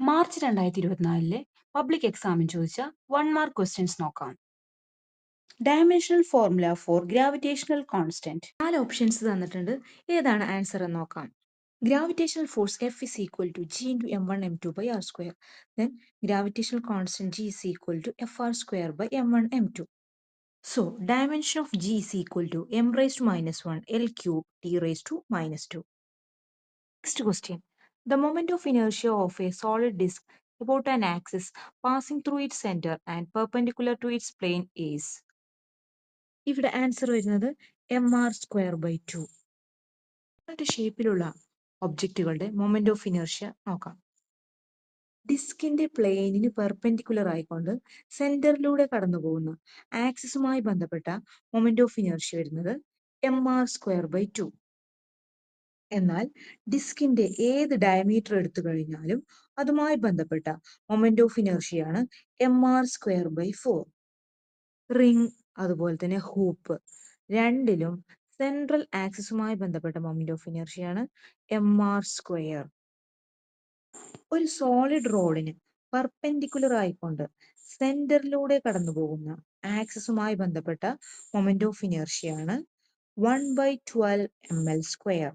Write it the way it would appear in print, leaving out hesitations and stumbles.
March 2024 public എക്സാമിന് ചോദിച്ച 1 mark questions നോക്കാം. Dimensional formula for gravitational constant. 4 options തന്നിട്ടുണ്ട്. ഏതാണ് ആൻസർ എന്ന് നോക്കാം. Gravitational force F is equal to G into m1 m2 by r square. Then gravitational constant G is equal to Fr square by m1 m2. So dimension of G is equal to m raised to minus 1 L cube T raised to minus 2. Next question. The moment of inertia of a solid disk about an axis passing through its center and perpendicular to its plane is. ഇവിടെ answer വരുന്നത് mr²/2. ഷേപ്പിലുള്ള ഒബ്ജക്റ്റുകളുടെ moment of inertia നോക്കാം. ഡിസ്കിന്റെ പ്ലെയിനിന് perpendicular ആയിക്കൊണ്ട് സെന്ററിലൂടെ കടന്നു പോകുന്ന ആക്സിസുമായി ബന്ധപ്പെട്ട moment of inertia വരുന്നത് mr²/2. എന്നാൽ ഡിസ്കിന്റെ ഏത് ഡയമീറ്റർ എടുത്തു കഴിഞ്ഞാലും അതുമായി ബന്ധപ്പെട്ട മൊമെന്റ് ഓഫ് ഇനർഷ്യയാണ് mr²/4. റിംഗ് അതുപോലെ തന്നെ ഹൂപ്പ് രണ്ടിലും സെൻട്രൽ ആക്സിസുമായി ബന്ധപ്പെട്ട മൊമെന്റ് ഓഫ് ഇനർഷ്യയാണ് mr². ഒരു സോളിഡ് റോഡിന് പെർപെൻഡിക്കുലർ ആയിക്കൊണ്ട് സെന്ററിലൂടെ കടന്നു പോകുന്ന ആക്സിസുമായി ബന്ധപ്പെട്ട മൊമെന്റ് ഓഫ് ഇനർഷ്യയാണ് 1/12 ml².